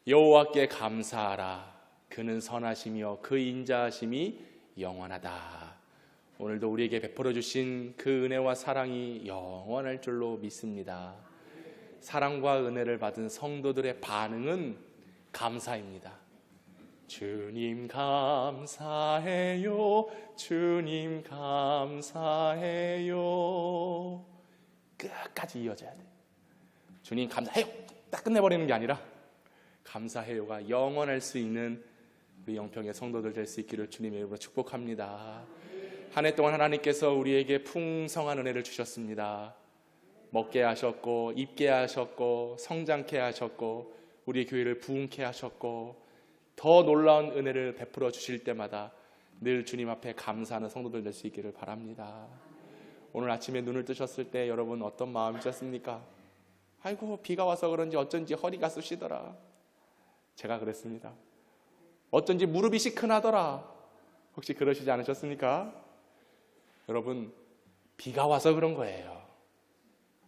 여호와께 감사하라. 그는 선하시며 그 인자하심이 영원하다. 오늘도 우리에게 베풀어 주신 그 은혜와 사랑이 영원할 줄로 믿습니다. 사랑과 은혜를 받은 성도들의 반응은 감사입니다. 주님 감사해요. 주님 감사해요. 끝까지 이어져야 돼요. 주님 감사해요. 딱 끝내버리는 게 아니라 감사해요가 영원할 수 있는 우리 영평의 성도들 될 수 있기를 주님의 이름으로 축복합니다. 한 해 동안 하나님께서 우리에게 풍성한 은혜를 주셨습니다. 먹게 하셨고 입게 하셨고 성장케 하셨고 우리 교회를 부흥케 하셨고 더 놀라운 은혜를 베풀어 주실 때마다 늘 주님 앞에 감사하는 성도들 될 수 있기를 바랍니다. 오늘 아침에 눈을 뜨셨을 때 여러분 어떤 마음이셨습니까? 아이고 비가 와서 그런지 어쩐지 허리가 쑤시더라. 제가 그랬습니다. 어쩐지 무릎이 시큰하더라. 혹시 그러시지 않으셨습니까? 여러분 비가 와서 그런 거예요.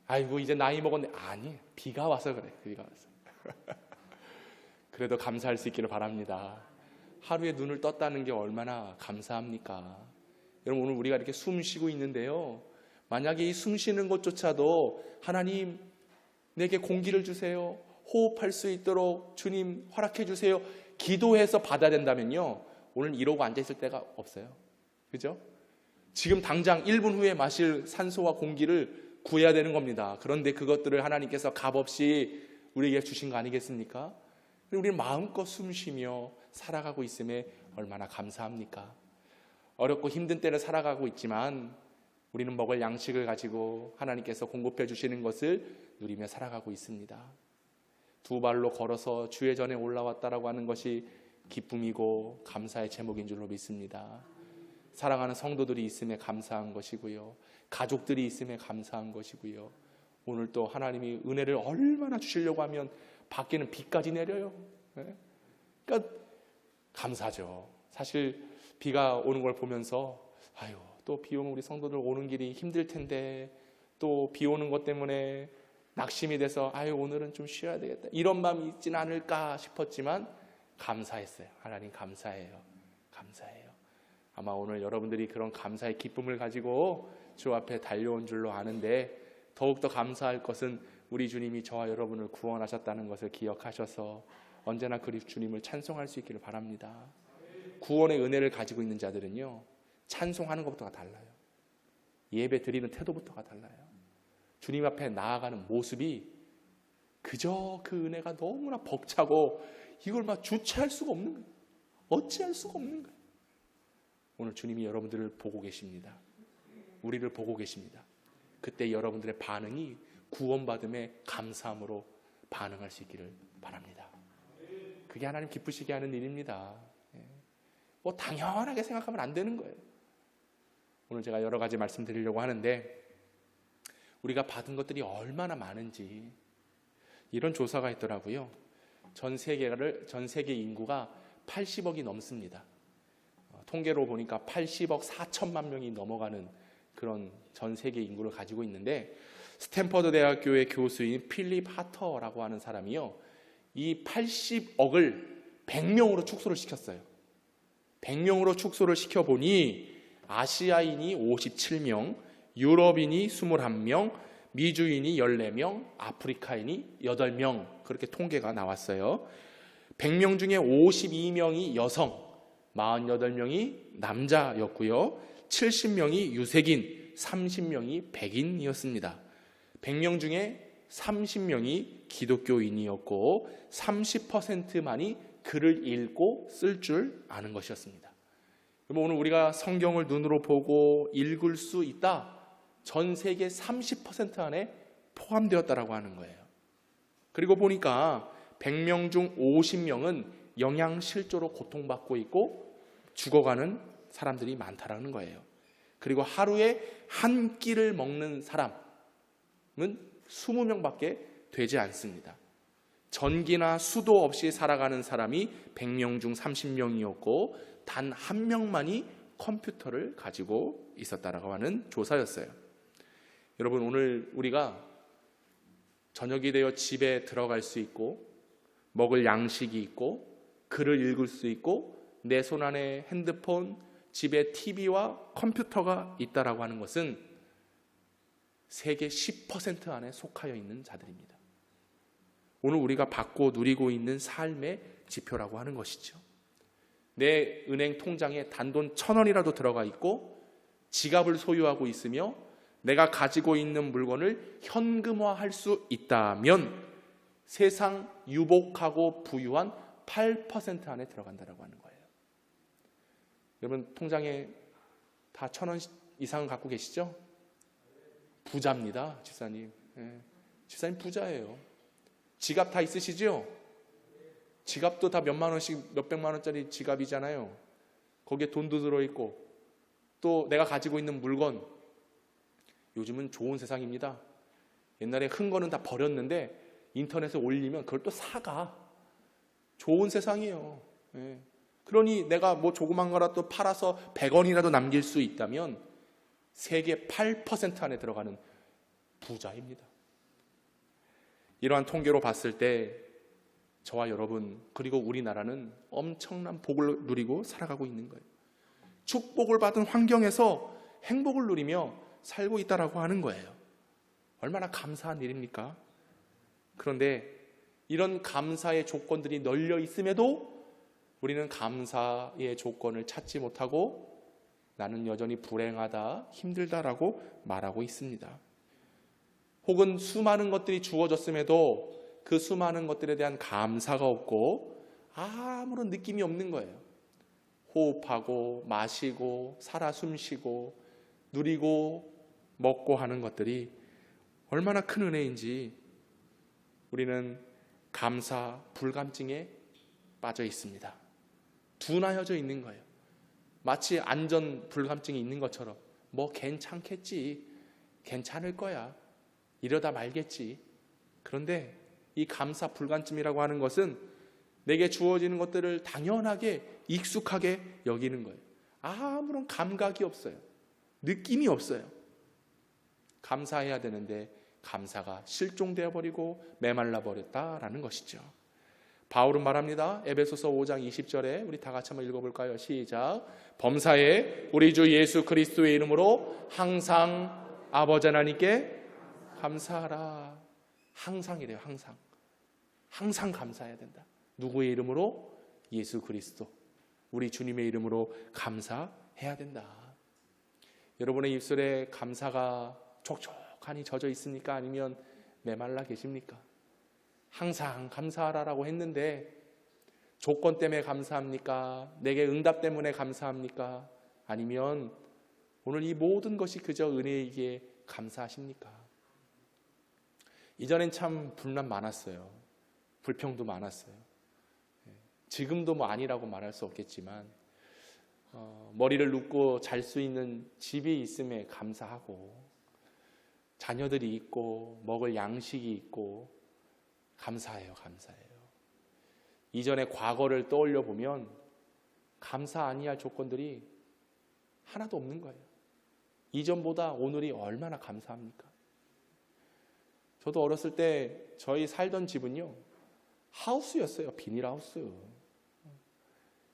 아이고 이제 나이 먹었네. 아니 비가 와서 그래. 비가 와서. 그래도 감사할 수 있기를 바랍니다. 하루에 눈을 떴다는 게 얼마나 감사합니까? 여러분 오늘 우리가 이렇게 숨 쉬고 있는데요, 만약에 이 숨 쉬는 것조차도 하나님 내게 공기를 주세요, 호흡할 수 있도록 주님 허락해 주세요, 기도해서 받아야 된다면요, 오늘 이러고 앉아있을 데가 없어요. 그죠? 지금 당장 1분 후에 마실 산소와 공기를 구해야 되는 겁니다. 그런데 그것들을 하나님께서 값없이 우리에게 주신 거 아니겠습니까? 우리는 마음껏 숨쉬며 살아가고 있음에 얼마나 감사합니까? 어렵고 힘든 때를 살아가고 있지만 우리는 먹을 양식을 가지고 하나님께서 공급해 주시는 것을 누리며 살아가고 있습니다. 두 발로 걸어서 주의 전에 올라왔다라고 하는 것이 기쁨이고 감사의 제목인 줄로 믿습니다. 사랑하는 성도들이 있음에 감사한 것이고요, 가족들이 있음에 감사한 것이고요, 오늘 또 하나님이 은혜를 얼마나 주시려고 하면 밖에는 비까지 내려요. 그러니까 감사죠. 사실 비가 오는 걸 보면서 아유 또 비 오면 우리 성도들 오는 길이 힘들 텐데, 또 비 오는 것 때문에 낙심이 돼서 아유 오늘은 좀 쉬어야 되겠다 이런 마음이 있지는 않을까 싶었지만 감사했어요. 하나님 감사해요. 감사해요. 아마 오늘 여러분들이 그런 감사의 기쁨을 가지고 주 앞에 달려온 줄로 아는데, 더욱더 감사할 것은 우리 주님이 저와 여러분을 구원하셨다는 것을 기억하셔서 언제나 그 주님을 찬송할 수 있기를 바랍니다. 구원의 은혜를 가지고 있는 자들은요, 찬송하는 것부터가 달라요. 예배 드리는 태도부터가 달라요. 주님 앞에 나아가는 모습이 그저 그 은혜가 너무나 벅차고 이걸 막 주체할 수가 없는 거예요. 어찌할 수가 없는 거예요. 오늘 주님이 여러분들을 보고 계십니다. 우리를 보고 계십니다. 그때 여러분들의 반응이 구원받음에 감사함으로 반응할 수 있기를 바랍니다. 그게 하나님 기쁘시게 하는 일입니다. 뭐 당연하게 생각하면 안 되는 거예요. 오늘 제가 여러 가지 말씀드리려고 하는데, 우리가 받은 것들이 얼마나 많은지 이런 조사가 있더라고요. 전 세계 인구가 80억이 넘습니다. 통계로 보니까 80억 4천만 명이 넘어가는 그런 전 세계 인구를 가지고 있는데, 스탠퍼드 대학교의 교수인 필립 하터라고 하는 사람이요, 이 80억을 100명으로 축소를 시켰어요. 100명으로 축소를 시켜보니 아시아인이 57명, 유럽인이 21명, 미주인이 14명, 아프리카인이 8명, 그렇게 통계가 나왔어요. 100명 중에 52명이 여성, 48명이 남자였고요, 70명이 유색인, 30명이 백인이었습니다. 100명 중에 30명이 기독교인이었고 30%만이 글을 읽고 쓸 줄 아는 것이었습니다. 오늘 우리가 성경을 눈으로 보고 읽을 수 있다, 전 세계 30% 안에 포함되었다라고 하는 거예요. 그리고 보니까 100명 중 50명은 영양실조로 고통받고 있고 죽어가는 사람들이 많다라는 거예요. 그리고 하루에 한 끼를 먹는 사람은 20명밖에 되지 않습니다. 전기나 수도 없이 살아가는 사람이 100명 중 30명이었고 단 한 명만이 컴퓨터를 가지고 있었다라고 하는 조사였어요. 여러분, 오늘 우리가 저녁이 되어 집에 들어갈 수 있고 먹을 양식이 있고 글을 읽을 수 있고 내 손안에 핸드폰, 집에 TV와 컴퓨터가 있다라고 하는 것은 세계 10% 안에 속하여 있는 자들입니다. 오늘 우리가 받고 누리고 있는 삶의 지표라고 하는 것이죠. 내 은행 통장에 단돈 1,000원이라도 들어가 있고 지갑을 소유하고 있으며 내가 가지고 있는 물건을 현금화할 수 있다면 세상 유복하고 부유한 8% 안에 들어간다고 하는 거예요. 여러분 통장에 다 1,000원 이상은 갖고 계시죠? 부자입니다, 집사님. 집사님 부자예요. 지갑 다 있으시죠? 지갑도 다 몇만 원씩, 몇백만 원짜리 지갑이잖아요. 거기에 돈도 들어있고 또 내가 가지고 있는 물건, 요즘은 좋은 세상입니다. 옛날에 흔 거는 다 버렸는데 인터넷에 올리면 그걸 또 사가. 좋은 세상이에요. 그러니 내가 뭐 조그만 거라도 팔아서 100원이라도 남길 수 있다면 세계 8% 안에 들어가는 부자입니다. 이러한 통계로 봤을 때 저와 여러분 그리고 우리나라는 엄청난 복을 누리고 살아가고 있는 거예요. 축복을 받은 환경에서 행복을 누리며 살고 있다라고 하는 거예요. 얼마나 감사한 일입니까? 그런데 이런 감사의 조건들이 널려 있음에도 우리는 감사의 조건을 찾지 못하고 나는 여전히 불행하다, 힘들다라고 말하고 있습니다. 혹은 수많은 것들이 주어졌음에도 그 수많은 것들에 대한 감사가 없고 아무런 느낌이 없는 거예요. 호흡하고 마시고 살아 숨쉬고 누리고 먹고 하는 것들이 얼마나 큰 은혜인지 우리는 감사 불감증에 빠져 있습니다. 둔하여져 있는 거예요. 마치 안전 불감증이 있는 것처럼 뭐 괜찮겠지, 괜찮을 거야, 이러다 말겠지. 그런데 이 감사 불감증이라고 하는 것은 내게 주어지는 것들을 당연하게 익숙하게 여기는 거예요. 아무런 감각이 없어요. 느낌이 없어요. 감사해야 되는데 감사가 실종되어 버리고 메말라 버렸다라는 것이죠. 바울은 말합니다. 에베소서 5장 20절에 우리 다 같이 한번 읽어볼까요? 시작. 범사에 우리 주 예수 그리스도의 이름으로 항상 아버지 하나님께 감사하라. 항상이래요. 항상. 항상 감사해야 된다. 누구의 이름으로? 예수 그리스도. 우리 주님의 이름으로 감사해야 된다. 여러분의 입술에 감사가 촉촉하니 젖어 있습니까? 아니면 메말라 계십니까? 항상 감사하라라고 했는데 조건 때문에 감사합니까? 내게 응답 때문에 감사합니까? 아니면 오늘 이 모든 것이 그저 은혜이기에 감사하십니까? 이전엔 참 불만 많았어요. 불평도 많았어요. 지금도 뭐 아니라고 말할 수 없겠지만 머리를 눕고 잘 수 있는 집이 있음에 감사하고 자녀들이 있고 먹을 양식이 있고 감사해요. 감사해요. 이전의 과거를 떠올려 보면 감사 아니할 조건들이 하나도 없는 거예요. 이전보다 오늘이 얼마나 감사합니까? 저도 어렸을 때 저희 살던 집은요 하우스였어요. 비닐하우스.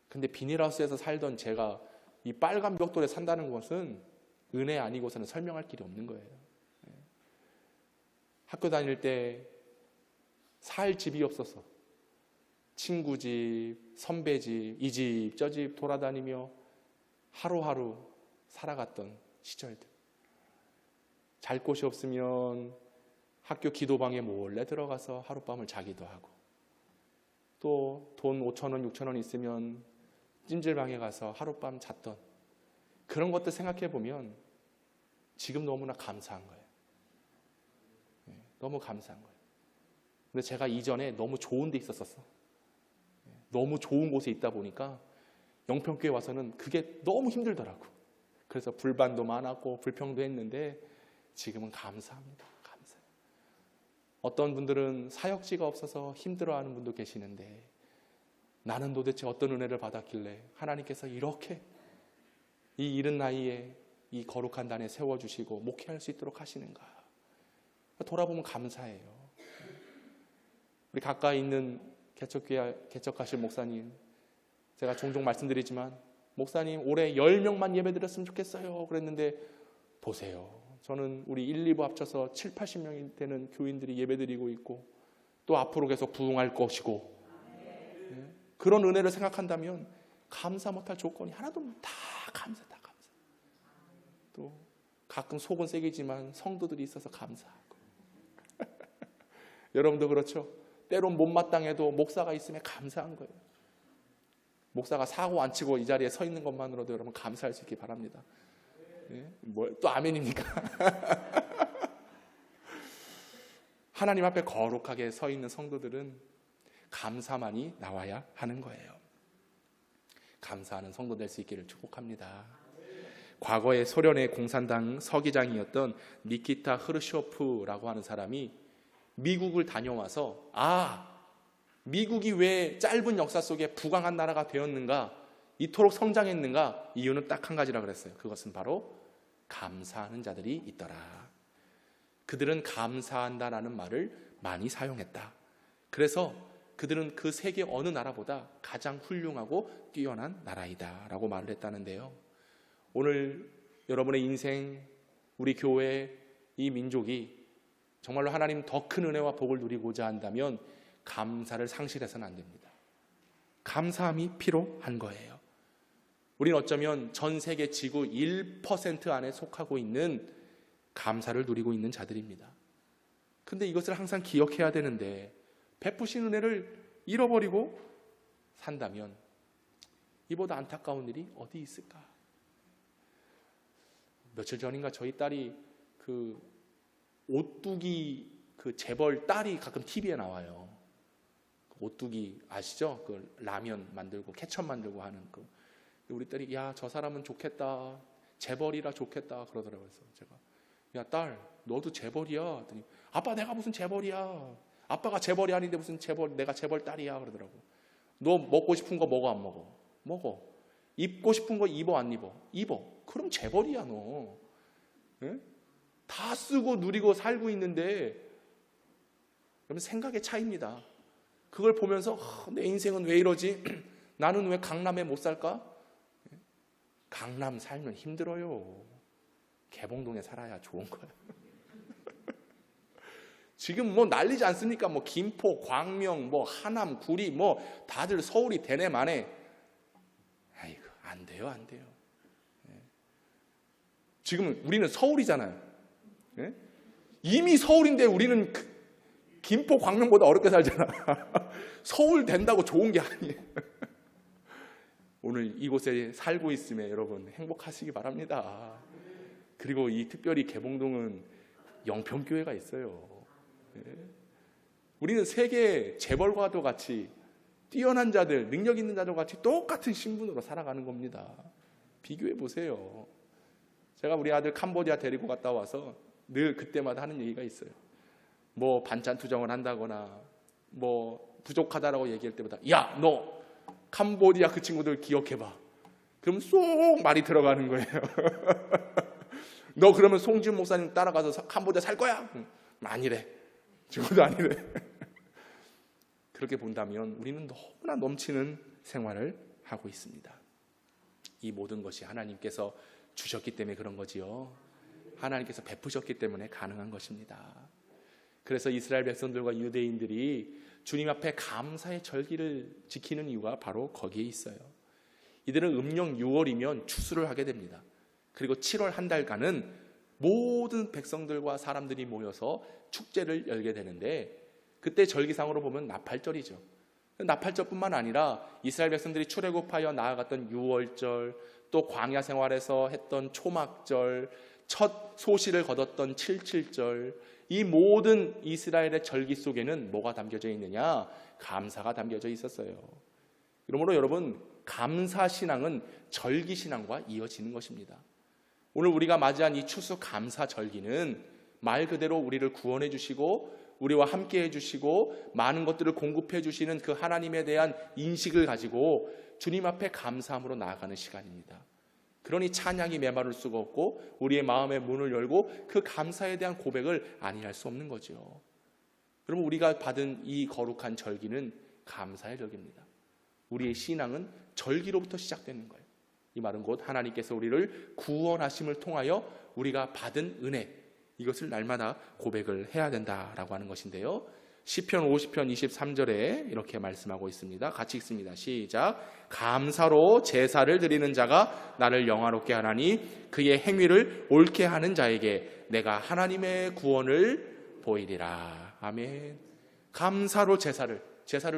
근데 비닐하우스에서 살던 제가 이 빨간 벽돌에 산다는 것은 은혜 아니고서는 설명할 길이 없는 거예요. 학교 다닐 때 살 집이 없어서 친구 집, 선배 집, 이 집, 저 집 돌아다니며 하루하루 살아갔던 시절들. 잘 곳이 없으면 학교 기도방에 몰래 들어가서 하룻밤을 자기도 하고 또 돈 5,000원, 6,000원 있으면 찜질방에 가서 하룻밤 잤던 그런 것들 생각해 보면 지금 너무나 감사한 거예요. 너무 감사한 거예요. 근데 제가 이전에 너무 좋은 데 있었었어. 너무 좋은 곳에 있다 보니까 영평교회 와서는 그게 너무 힘들더라고. 그래서 불만도 많았고 불평도 했는데 지금은 감사합니다. 감사해요. 어떤 분들은 사역지가 없어서 힘들어하는 분도 계시는데 나는 도대체 어떤 은혜를 받았길래 하나님께서 이렇게 이 이른 나이에 이 거룩한 단에 세워주시고 목회할 수 있도록 하시는가. 돌아보면 감사해요. 우리 가까이 있는 개척하실 목사님, 제가 종종 말씀드리지만 목사님 올해 10명만 예배 드렸으면 좋겠어요 그랬는데 보세요. 저는 우리 1, 2부 합쳐서 7, 80명이 되는 교인들이 예배 드리고 있고 또 앞으로 계속 부흥할 것이고, 그런 은혜를 생각한다면 감사 못할 조건이 하나도 없는, 다 감사. 또 가끔 속은 세기지만 성도들이 있어서 감사하고 여러분도 그렇죠? 때론 못마땅해도 목사가 있으면 감사한 거예요. 목사가 사고 안 치고 이 자리에 서 있는 것만으로도 여러분 감사할 수 있기 바랍니다. 또 아멘입니까? 하나님 앞에 거룩하게 서 있는 성도들은 감사만이 나와야 하는 거예요. 감사하는 성도 될 수 있기를 축복합니다. 과거에 소련의 공산당 서기장이었던 니키타 흐르쇼프라고 하는 사람이 미국을 다녀와서 미국이 왜 짧은 역사 속에 부강한 나라가 되었는가, 이토록 성장했는가, 이유는 딱 한 가지라 그랬어요. 그것은 바로 감사하는 자들이 있더라. 그들은 감사한다라는 말을 많이 사용했다. 그래서 그들은 그 세계 어느 나라보다 가장 훌륭하고 뛰어난 나라이다 라고 말을 했다는데요. 오늘 여러분의 인생, 우리 교회, 이 민족이 정말로 하나님 더 큰 은혜와 복을 누리고자 한다면 감사를 상실해서는 안 됩니다. 감사함이 필요한 거예요. 우리는 어쩌면 전 세계 지구 1% 안에 속하고 있는 감사를 누리고 있는 자들입니다. 근데 이것을 항상 기억해야 되는데 베푸신 은혜를 잃어버리고 산다면 이보다 안타까운 일이 어디 있을까? 며칠 전인가 저희 딸이 그 오뚜기 그 재벌 딸이 가끔 TV에 나와요. 오뚜기 아시죠? 그 라면 만들고 케첩 만들고 하는 그. 우리 딸이 야, 저 사람은 좋겠다. 재벌이라 좋겠다 그러더라고요. 그래서 제가 야, 딸, 너도 재벌이야. 그랬더니 아빠, 내가 무슨 재벌이야. 아빠가 재벌이 아닌데 무슨 재벌, 내가 재벌 딸이야 그러더라고. 너 먹고 싶은 거 먹어 안 먹어? 먹어. 입고 싶은 거 입어 안 입어? 입어. 그럼 재벌이야 너. 예? 다 쓰고 누리고 살고 있는데, 그러면 생각의 차이입니다. 그걸 보면서 내 인생은 왜 이러지? 나는 왜 강남에 못 살까? 강남 살면 힘들어요. 개봉동에 살아야 좋은 거예요. 지금 뭐 난리지 않습니까? 뭐 김포, 광명, 뭐 하남, 구리, 뭐 다들 서울이 되네 마네. 아이고, 안 돼요, 안 돼요. 지금 우리는 서울이잖아요. 이미 서울인데 우리는 김포, 광명보다 어렵게 살잖아. 서울 된다고 좋은 게 아니에요. 오늘 이곳에 살고 있음에 여러분 행복하시기 바랍니다. 그리고 이 특별히 개봉동은 영평교회가 있어요. 우리는 세계 재벌과도 같이 뛰어난 자들, 능력 있는 자들과 같이 똑같은 신분으로 살아가는 겁니다. 비교해 보세요. 제가 우리 아들 캄보디아 데리고 갔다 와서 늘 그때마다 하는 얘기가 있어요. 뭐 반찬 투정을 한다거나 뭐 부족하다라고 얘기할 때마다 야, 너 캄보디아 그 친구들 기억해봐. 그럼 쏙 말이 들어가는 거예요. 너 그러면 송지훈 목사님 따라가서 캄보디아 살 거야? 아니래. 죽어도 아니래. 그렇게 본다면 우리는 너무나 넘치는 생활을 하고 있습니다. 이 모든 것이 하나님께서 주셨기 때문에 그런 거지요. 하나님께서 베푸셨기 때문에 가능한 것입니다. 그래서 이스라엘 백성들과 유대인들이 주님 앞에 감사의 절기를 지키는 이유가 바로 거기에 있어요. 이들은 음력 6월이면 추수를 하게 됩니다. 그리고 7월 한 달간은 모든 백성들과 사람들이 모여서 축제를 열게 되는데, 그때 절기상으로 보면 나팔절이죠. 나팔절뿐만 아니라 이스라엘 백성들이 출애굽하여 나아갔던 유월절, 또 광야 생활에서 했던 초막절, 첫 소시를 거뒀던 칠칠절, 이 모든 이스라엘의 절기 속에는 뭐가 담겨져 있느냐? 감사가 담겨져 있었어요. 그러므로 여러분, 감사신앙은 절기신앙과 이어지는 것입니다. 오늘 우리가 맞이한 이 추수 감사 절기는 말 그대로 우리를 구원해 주시고 우리와 함께 해주시고 많은 것들을 공급해 주시는 그 하나님에 대한 인식을 가지고 주님 앞에 감사함으로 나아가는 시간입니다. 그러니 찬양이 메마를 수가 없고 우리의 마음의 문을 열고 그 감사에 대한 고백을 아니할 수 없는 거죠. 여러분, 우리가 받은 이 거룩한 절기는 감사의 절기입니다. 우리의 신앙은 절기로부터 시작되는 거예요. 이 말은 곧 하나님께서 우리를 구원하심을 통하여 우리가 받은 은혜, 이것을 날마다 고백을 해야 된다라고 하는 것인데요. 시편 50편 23절에 이렇게 말씀하고 있습니다. 같이 읽습니다. 시작. 감사로 제사를 드리는 자가 나를 영화롭게 하나니 그의 행위를 옳게 하는 자에게 내가 하나님의 구원을 보이리라. 아멘. 감사로 제사를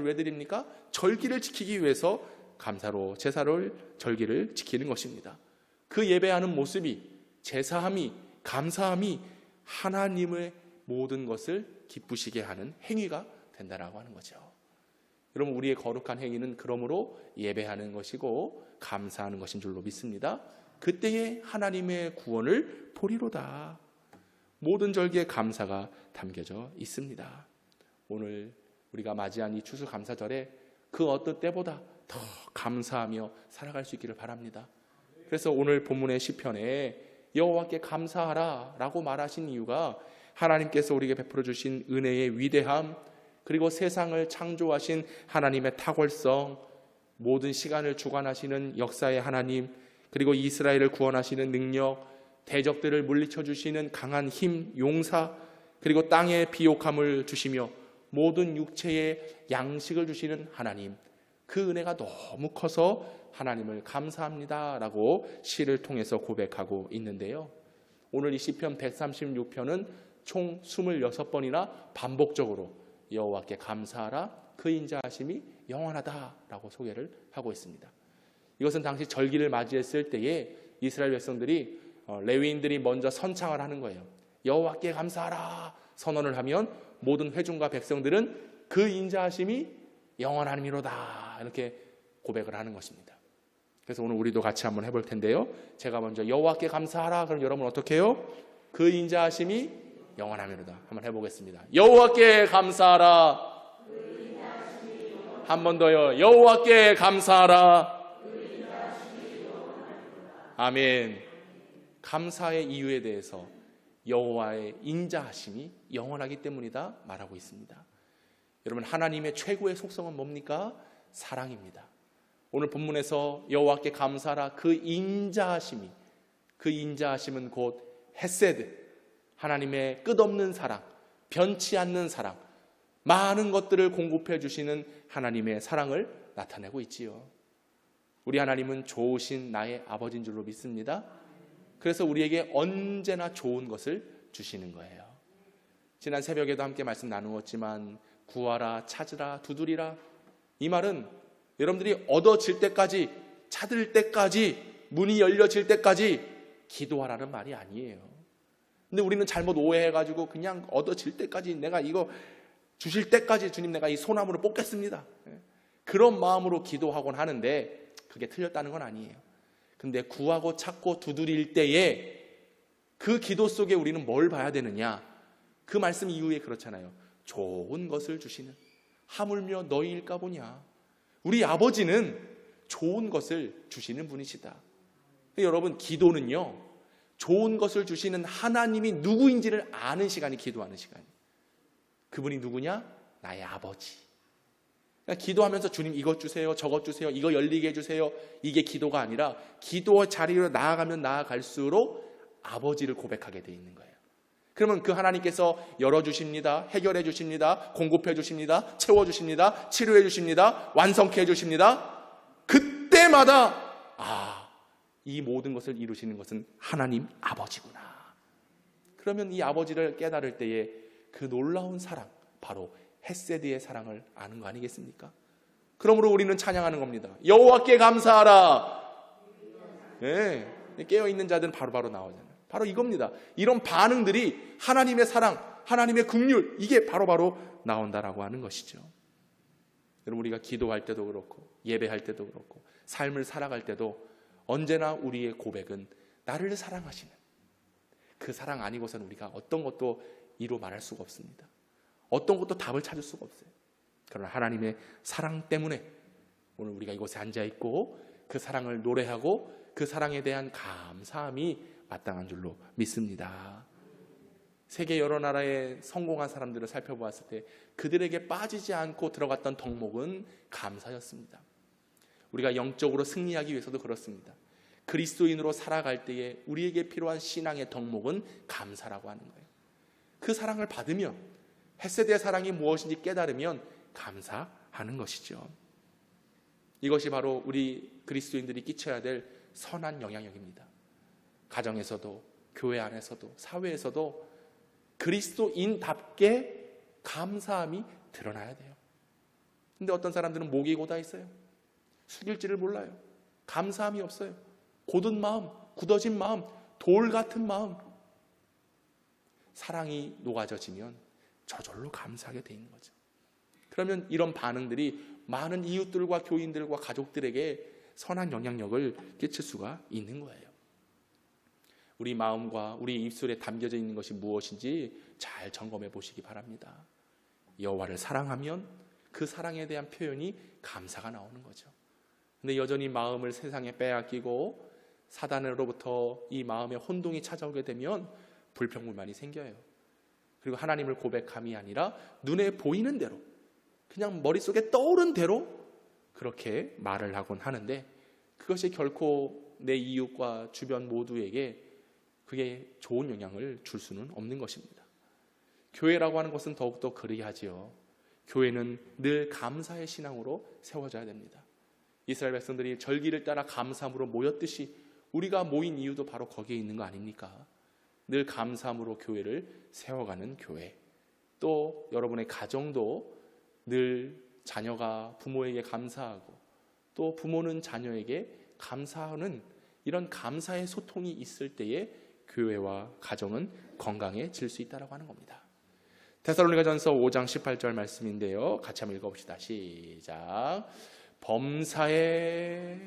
왜 드립니까? 절기를 지키기 위해서 감사로 제사를 절기를 지키는 것입니다. 그 예배하는 모습이, 제사함이, 감사함이 하나님의 모든 것을 기쁘시게 하는 행위가 된다라고 하는 거죠. 여러분, 우리의 거룩한 행위는 그러므로 예배하는 것이고 감사하는 것인 줄로 믿습니다. 그때에 하나님의 구원을 보리로다. 모든 절기에 감사가 담겨져 있습니다. 오늘 우리가 맞이한 이 추수감사절에 그 어떤 때보다 더 감사하며 살아갈 수 있기를 바랍니다. 그래서 오늘 본문의 시편에 여호와께 감사하라 라고 말하신 이유가 하나님께서 우리에게 베풀어 주신 은혜의 위대함, 그리고 세상을 창조하신 하나님의 탁월성, 모든 시간을 주관하시는 역사의 하나님, 그리고 이스라엘을 구원하시는 능력, 대적들을 물리쳐 주시는 강한 힘, 용사, 그리고 땅에 비옥함을 주시며 모든 육체의 양식을 주시는 하나님, 그 은혜가 너무 커서 하나님을 감사합니다 라고 시를 통해서 고백하고 있는데요. 오늘 이 시편 136편은 총 26번이나 반복적으로 여호와께 감사하라, 그 인자하심이 영원하다 라고 소개를 하고 있습니다. 이것은 당시 절기를 맞이했을 때에 이스라엘 백성들이 레위인들이 먼저 선창을 하는 거예요. 여호와께 감사하라 선언을 하면 모든 회중과 백성들은 그 인자하심이 영원함이로다 이렇게 고백을 하는 것입니다. 그래서 오늘 우리도 같이 한번 해볼 텐데요. 제가 먼저 여호와께 감사하라 그럼 여러분 어떻게 해요? 그 인자하심이 영원함이로다. 한번 해보겠습니다. 여호와께 감사하라. 한 번 더요. 여호와께 감사하라. 아멘. 감사의 이유에 대해서 여호와의 인자하심이 영원하기 때문이다 말하고 있습니다. 여러분, 하나님의 최고의 속성은 뭡니까? 사랑입니다. 오늘 본문에서 여호와께 감사하라, 그 인자하심은 곧 헤세드, 하나님의 끝없는 사랑, 변치 않는 사랑, 많은 것들을 공급해 주시는 하나님의 사랑을 나타내고 있지요. 우리 하나님은 좋으신 나의 아버지인 줄로 믿습니다. 그래서 우리에게 언제나 좋은 것을 주시는 거예요. 지난 새벽에도 함께 말씀 나누었지만 구하라, 찾으라, 두드리라, 이 말은 여러분들이 얻어질 때까지, 찾을 때까지, 문이 열려질 때까지 기도하라는 말이 아니에요. 근데 우리는 잘못 오해해가지고 그냥 얻어질 때까지, 내가 이거 주실 때까지 주님 내가 이 소나무를 뽑겠습니다, 그런 마음으로 기도하곤 하는데 그게 틀렸다는 건 아니에요. 근데 구하고 찾고 두드릴 때에 그 기도 속에 우리는 뭘 봐야 되느냐? 그 말씀 이후에 그렇잖아요. 좋은 것을 주시는, 하물며 너희일까 보냐. 우리 아버지는 좋은 것을 주시는 분이시다. 여러분, 기도는요, 좋은 것을 주시는 하나님이 누구인지를 아는 시간이 기도하는 시간이에요. 그분이 누구냐? 나의 아버지. 그러니까 기도하면서 주님 이것 주세요, 저것 주세요, 이거 열리게 해주세요, 이게 기도가 아니라 기도 자리로 나아가면 나아갈수록 아버지를 고백하게 돼 있는 거예요. 그러면 그 하나님께서 열어주십니다, 해결해 주십니다, 공급해 주십니다, 채워주십니다, 치료해 주십니다, 완성케 해주십니다. 그때마다 이 모든 것을 이루시는 것은 하나님 아버지구나. 그러면 이 아버지를 깨달을 때에 그 놀라운 사랑, 바로 헤세드의 사랑을 아는 거 아니겠습니까? 그러므로 우리는 찬양하는 겁니다. 여호와께 감사하라. 네, 깨어있는 자들은 바로바로 나오잖아요. 바로 이겁니다. 이런 반응들이 하나님의 사랑, 하나님의 긍휼, 이게 바로바로 나온다라고 하는 것이죠. 여러분, 우리가 기도할 때도 그렇고 예배할 때도 그렇고 삶을 살아갈 때도 언제나 우리의 고백은 나를 사랑하시는 그 사랑 아니고서는 우리가 어떤 것도 이루 말할 수가 없습니다. 어떤 것도 답을 찾을 수가 없어요. 그러나 하나님의 사랑 때문에 오늘 우리가 이곳에 앉아있고 그 사랑을 노래하고 그 사랑에 대한 감사함이 마땅한 줄로 믿습니다. 세계 여러 나라의 성공한 사람들을 살펴보았을 때 그들에게 빠지지 않고 들어갔던 덕목은 감사였습니다. 우리가 영적으로 승리하기 위해서도 그렇습니다. 그리스도인으로 살아갈 때에 우리에게 필요한 신앙의 덕목은 감사라고 하는 거예요. 그 사랑을 받으면, 헤세드의 사랑이 무엇인지 깨달으면 감사하는 것이죠. 이것이 바로 우리 그리스도인들이 끼쳐야 될 선한 영향력입니다. 가정에서도, 교회 안에서도, 사회에서도 그리스도인답게 감사함이 드러나야 돼요. 근데 어떤 사람들은 목이 고다 있어요. 숙일지를 몰라요. 감사함이 없어요. 고든 마음, 굳어진 마음, 돌 같은 마음. 사랑이 녹아져지면 저절로 감사하게 돼 있는 거죠. 그러면 이런 반응들이 많은 이웃들과 교인들과 가족들에게 선한 영향력을 끼칠 수가 있는 거예요. 우리 마음과 우리 입술에 담겨져 있는 것이 무엇인지 잘 점검해 보시기 바랍니다. 여호와를 사랑하면 그 사랑에 대한 표현이 감사가 나오는 거죠. 근데 여전히 마음을 세상에 빼앗기고 사단으로부터 이 마음에 혼동이 찾아오게 되면 불평불만이 생겨요. 그리고 하나님을 고백함이 아니라 눈에 보이는 대로, 그냥 머릿속에 떠오른 대로 그렇게 말을 하곤 하는데, 그것이 결코 내 이웃과 주변 모두에게 그게 좋은 영향을 줄 수는 없는 것입니다. 교회라고 하는 것은 더욱더 그리하지요. 교회는 늘 감사의 신앙으로 세워져야 됩니다. 이스라엘 백성들이 절기를 따라 감사함으로 모였듯이 우리가 모인 이유도 바로 거기에 있는 거 아닙니까? 늘 감사함으로 교회를 세워가는 교회. 또 여러분의 가정도 늘 자녀가 부모에게 감사하고 또 부모는 자녀에게 감사하는 이런 감사의 소통이 있을 때에 교회와 가정은 건강해질 수 있다고 하는 겁니다. 데살로니가전서 5장 18절 말씀인데요. 같이 한번 읽어봅시다. 시작. 범사에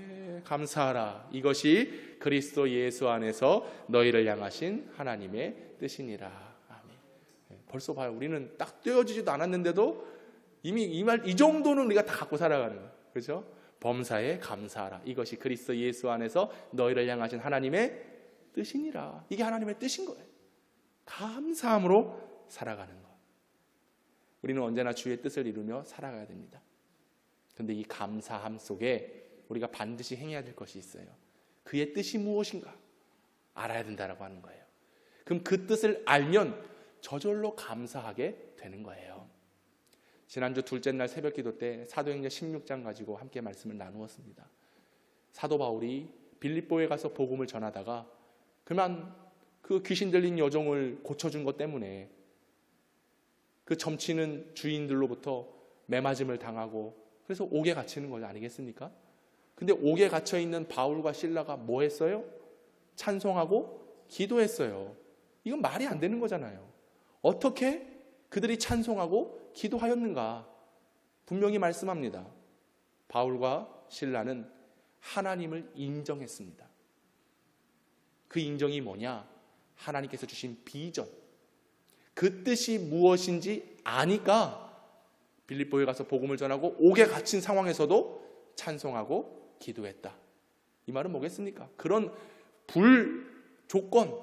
감사하라. 이것이 그리스도 예수 안에서 너희를 향하신 하나님의 뜻이니라. 아멘. 벌써 봐요. 우리는 딱 떼어지지도 않았는데도 이미 이 정도는 우리가 다 갖고 살아가는 거예요. 그렇죠? 범사에 감사하라. 이것이 그리스도 예수 안에서 너희를 향하신 하나님의 뜻이니라. 이게 하나님의 뜻인 거예요. 감사함으로 살아가는 것. 우리는 언제나 주의 뜻을 이루며 살아가야 됩니다. 그런데 이 감사함 속에 우리가 반드시 행해야 될 것이 있어요. 그의 뜻이 무엇인가 알아야 된다고 하는 거예요. 그럼 그 뜻을 알면 저절로 감사하게 되는 거예요. 지난주 둘째 날 새벽 기도 때 사도행전 16장 가지고 함께 말씀을 나누었습니다. 사도 바울이 빌립보에 가서 복음을 전하다가 그만 그 귀신 들린 여종을 고쳐준 것 때문에 그 점치는 주인들로부터 매맞음을 당하고 그래서 옥에 갇히는 거 아니겠습니까? 근데 옥에 갇혀 있는 바울과 실라가 뭐 했어요? 찬송하고 기도했어요. 이건 말이 안 되는 거잖아요. 어떻게 그들이 찬송하고 기도하였는가? 분명히 말씀합니다. 바울과 실라는 하나님을 인정했습니다. 그 인정이 뭐냐? 하나님께서 주신 비전, 그 뜻이 무엇인지 아니까 빌립보에 가서 복음을 전하고 옥에 갇힌 상황에서도 찬송하고 기도했다. 이 말은 뭐겠습니까? 그런 불조건,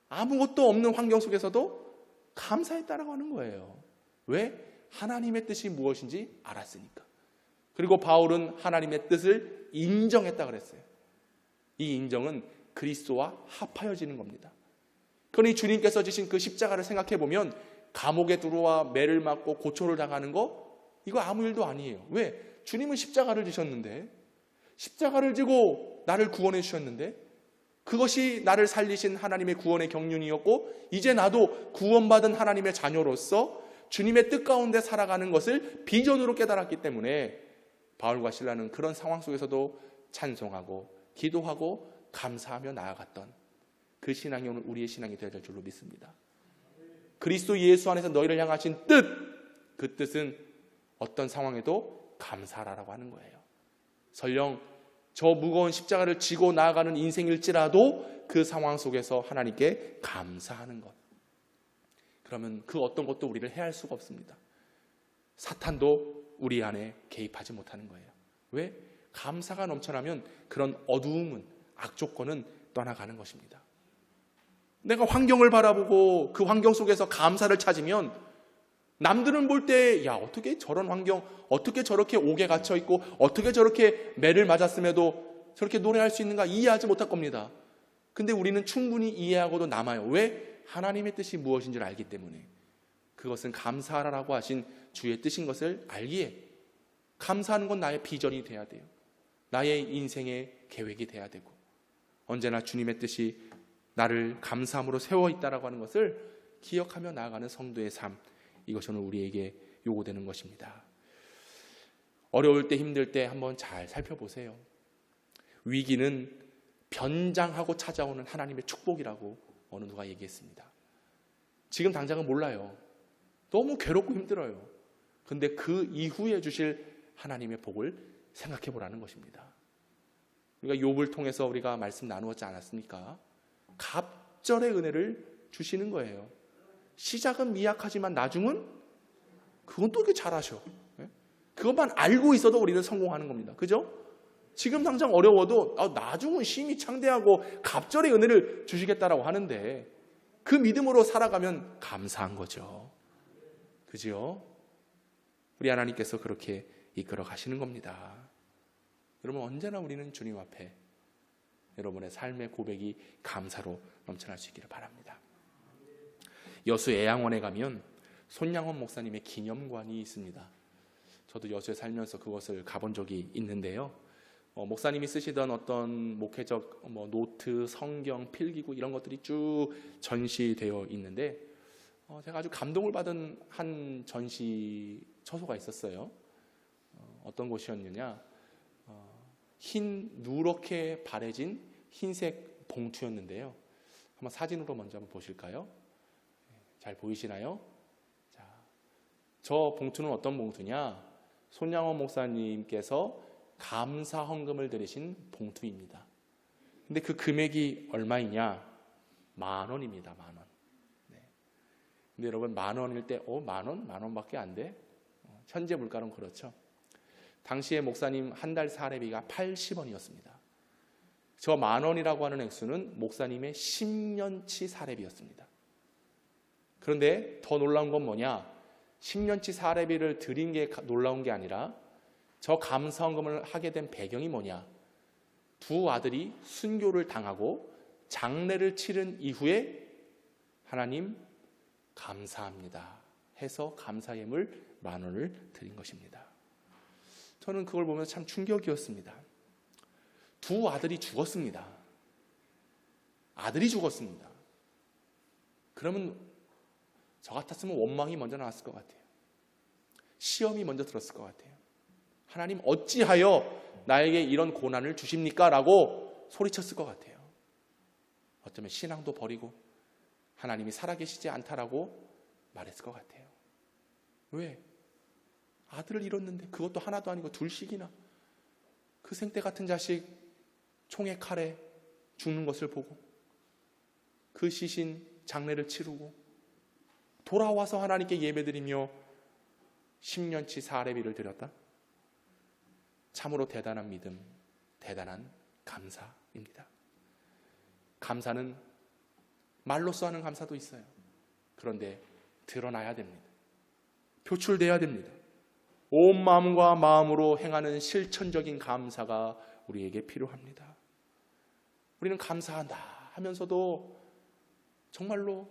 아무것도 없는 환경 속에서도 감사했다라고 하는 거예요. 왜? 하나님의 뜻이 무엇인지 알았으니까. 그리고 바울은 하나님의 뜻을 인정했다 그랬어요. 이 인정은 그리스도와 합하여지는 겁니다. 그러니 주님께서 지신 그 십자가를 생각해 보면 감옥에 들어와 매를 맞고 고초를 당하는 거 이거 아무 일도 아니에요. 왜? 주님은 십자가를 지셨는데, 십자가를 지고 나를 구원해 주셨는데, 그것이 나를 살리신 하나님의 구원의 경륜이었고 이제 나도 구원받은 하나님의 자녀로서 주님의 뜻 가운데 살아가는 것을 비전으로 깨달았기 때문에 바울과 실라는 그런 상황 속에서도 찬송하고 기도하고 감사하며 나아갔던 그 신앙이 오늘 우리의 신앙이 되어야 될 줄로 믿습니다. 그리스도 예수 안에서 너희를 향하신 뜻, 그 뜻은 어떤 상황에도 감사하라고 하는 거예요. 설령 저 무거운 십자가를 지고 나아가는 인생일지라도 그 상황 속에서 하나님께 감사하는 것. 그러면 그 어떤 것도 우리를 해할 수가 없습니다. 사탄도 우리 안에 개입하지 못하는 거예요. 왜? 감사가 넘쳐나면 그런 어두움은, 악조건은 떠나가는 것입니다. 내가 환경을 바라보고 그 환경 속에서 감사를 찾으면 남들은 볼 때 야, 어떻게 저런 환경, 어떻게 저렇게 옥에 갇혀 있고 어떻게 저렇게 매를 맞았음에도 저렇게 노래할 수 있는가 이해하지 못할 겁니다. 근데 우리는 충분히 이해하고도 남아요. 왜? 하나님의 뜻이 무엇인지를 알기 때문에. 그것은 감사하라고 하신 주의 뜻인 것을 알기에 감사하는 건 나의 비전이 돼야 돼요. 나의 인생의 계획이 돼야 되고 언제나 주님의 뜻이 나를 감사함으로 세워 있다라고 하는 것을 기억하며 나아가는 성도의 삶, 이것이 오늘 우리에게 요구되는 것입니다. 어려울 때 힘들 때 한번 잘 살펴보세요. 위기는 변장하고 찾아오는 하나님의 축복이라고 어느 누가 얘기했습니다. 지금 당장은 몰라요. 너무 괴롭고 힘들어요. 근데 그 이후에 주실 하나님의 복을 생각해 보라는 것입니다. 우리가 욥을 통해서 우리가 말씀 나누었지 않았습니까? 갑절의 은혜를 주시는 거예요. 시작은 미약하지만 나중은 그건 또 이렇게 잘하셔. 그것만 알고 있어도 우리는 성공하는 겁니다. 그죠? 지금 당장 어려워도 나중은 심히 창대하고 갑절의 은혜를 주시겠다라고 하는데 그 믿음으로 살아가면 감사한 거죠. 그죠? 우리 하나님께서 그렇게 이끌어 가시는 겁니다. 여러분 언제나 우리는 주님 앞에 여러분의 삶의 고백이 감사로 넘쳐날 수 있기를 바랍니다. 여수 애양원에 가면 손양원 목사님의 기념관이 있습니다. 저도 여수에 살면서 그것을 가본 적이 있는데요. 목사님이 쓰시던 어떤 목회적 노트, 성경, 필기구 이런 것들이 쭉 전시되어 있는데 제가 아주 감동을 받은 한 전시 처소가 있었어요. 어떤 곳이었느냐, 흰 누렇게 바래진 흰색 봉투였는데요. 한번 사진으로 먼저 한번 보실까요? 잘 보이시나요? 자, 저 봉투는 어떤 봉투냐? 손양원 목사님께서 감사 헌금을 드리신 봉투입니다. 근데 그 금액이 얼마이냐? 10,000원입니다. 10,000원. 네. 근데 여러분 10,000원일 때 10,000원? 10,000원밖에 안 돼? 현재 물가는 그렇죠. 당시에 목사님 한 달 사례비가 80원이었습니다. 저 10,000원이라고 하는 액수는 목사님의 10년치 사례비였습니다. 그런데 더 놀라운 건 뭐냐? 10년치 사례비를 드린 게 놀라운 게 아니라 저 감사헌금을 하게 된 배경이 뭐냐? 두 아들이 순교를 당하고 장례를 치른 이후에 하나님 감사합니다 해서 감사 예물 10,000원을 드린 것입니다. 저는 그걸 보면서 참 충격이었습니다. 두 아들이 죽었습니다. 아들이 죽었습니다. 그러면 저 같았으면 원망이 먼저 나왔을 것 같아요. 시험이 먼저 들었을 것 같아요. 하나님 어찌하여 나에게 이런 고난을 주십니까? 라고 소리쳤을 것 같아요. 어쩌면 신앙도 버리고 하나님이 살아계시지 않다라고 말했을 것 같아요. 왜? 아들을 잃었는데 그것도 하나도 아니고 둘씩이나 그 생떼 같은 자식 총에 칼에 죽는 것을 보고 그 시신 장례를 치르고 돌아와서 하나님께 예배드리며 10년치 사례비를 드렸다. 참으로 대단한 믿음, 대단한 감사입니다. 감사는 말로써 하는 감사도 있어요. 그런데 드러나야 됩니다. 표출돼야 됩니다. 온 마음과 마음으로 행하는 실천적인 감사가 우리에게 필요합니다. 우리는 감사한다 하면서도 정말로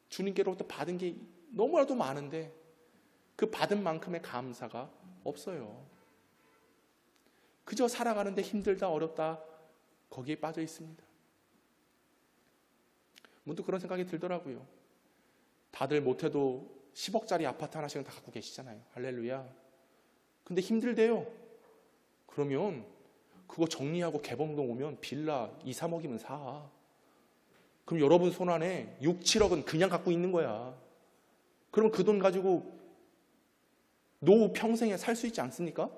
주님께로부터 받은 게 너무나도 많은데 그 받은 만큼의 감사가 없어요. 그저 살아가는데 힘들다 어렵다 거기에 빠져 있습니다. 문득 그런 생각이 들더라고요. 다들 못해도 10억짜리 아파트 하나씩은 다 갖고 계시잖아요. 할렐루야. 근데 힘들대요. 그러면 그거 정리하고 개봉동 오면 빌라 2, 3억이면 사. 그럼 여러분 손 안에 6, 7억은 그냥 갖고 있는 거야. 그럼 그 돈 가지고 노후 평생에 살 수 있지 않습니까?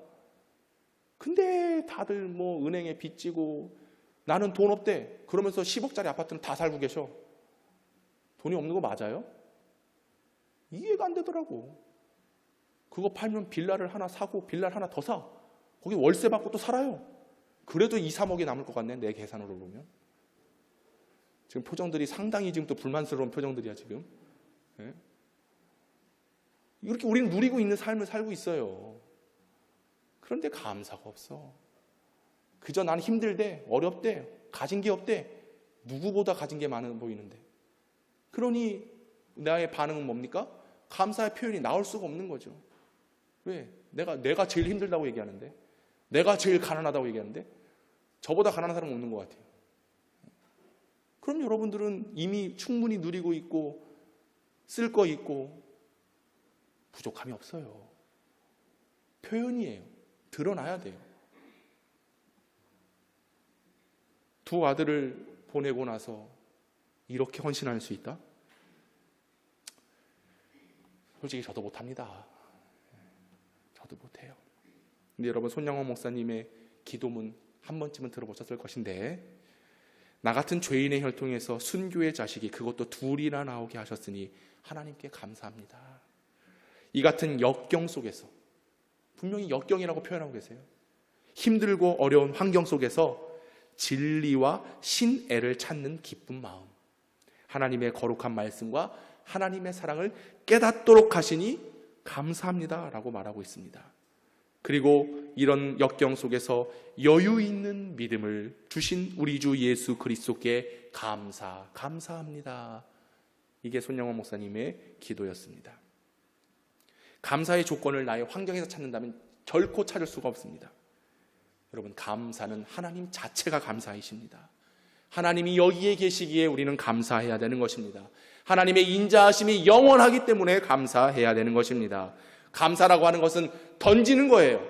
근데 다들 뭐 은행에 빚 지고 나는 돈 없대. 그러면서 10억짜리 아파트는 다 살고 계셔. 돈이 없는 거 맞아요? 이해가 안 되더라고. 그거 팔면 빌라를 하나 사고 빌라를 하나 더 사. 거기 월세 받고 또 살아요. 그래도 2, 3억이 남을 것 같네. 내 계산으로 보면. 지금 표정들이 상당히 지금 또 불만스러운 표정들이야 지금. 예? 이렇게 우리는 누리고 있는 삶을 살고 있어요. 그런데 감사가 없어. 그저 난 힘들대, 어렵대, 가진 게 없대. 누구보다 가진 게 많아 보이는데. 그러니 나의 반응은 뭡니까? 감사의 표현이 나올 수가 없는 거죠. 왜? 내가 제일 힘들다고 얘기하는데, 내가 제일 가난하다고 얘기하는데, 저보다 가난한 사람은 없는 것 같아요. 그럼 여러분들은 이미 충분히 누리고 있고, 쓸 거 있고, 부족함이 없어요. 표현이에요. 드러나야 돼요. 두 아들을 보내고 나서 이렇게 헌신할 수 있다? 솔직히 저도 못합니다. 저도 못해요. 근데 여러분, 손양원 목사님의 기도문 한 번쯤은 들어보셨을 것인데, 나 같은 죄인의 혈통에서 순교의 자식이 그것도 둘이나 나오게 하셨으니 하나님께 감사합니다. 이 같은 역경 속에서, 분명히 역경이라고 표현하고 계세요. 힘들고 어려운 환경 속에서 진리와 신애를 찾는 기쁜 마음, 하나님의 거룩한 말씀과 하나님의 사랑을 깨닫도록 하시니 감사합니다 라고 말하고 있습니다. 그리고 이런 역경 속에서 여유 있는 믿음을 주신 우리 주 예수 그리스도께 감사합니다. 이게 손영원 목사님의 기도였습니다. 감사의 조건을 나의 환경에서 찾는다면 결코 찾을 수가 없습니다. 여러분, 감사는 하나님 자체가 감사이십니다. 하나님이 여기에 계시기에 우리는 감사해야 되는 것입니다. 하나님의 인자하심이 영원하기 때문에 감사해야 되는 것입니다. 감사라고 하는 것은 던지는 거예요.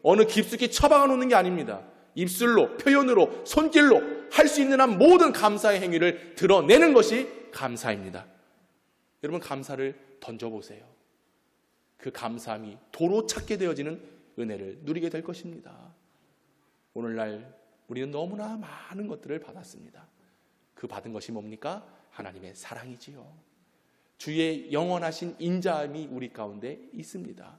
어느 깊숙이 처박아 놓는 게 아닙니다. 입술로, 표현으로, 손길로 할 수 있는 한 모든 감사의 행위를 드러내는 것이 감사입니다. 여러분, 감사를 던져보세요. 그 감사함이 도로 찾게 되어지는 은혜를 누리게 될 것입니다. 오늘날 우리는 너무나 많은 것들을 받았습니다. 그 받은 것이 뭡니까? 하나님의 사랑이지요. 주의 영원하신 인자함이 우리 가운데 있습니다.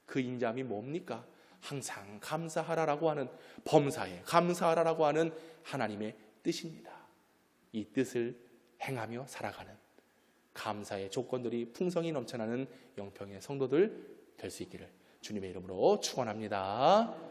그 인자함이 뭡니까? 항상 감사하라라고 하는, 범사에 감사하라라고 하는 하나님의 뜻입니다. 이 뜻을 행하며 살아가는 감사의 조건들이 풍성히 넘쳐나는 영평의 성도들 될 수 있기를 주님의 이름으로 축원합니다.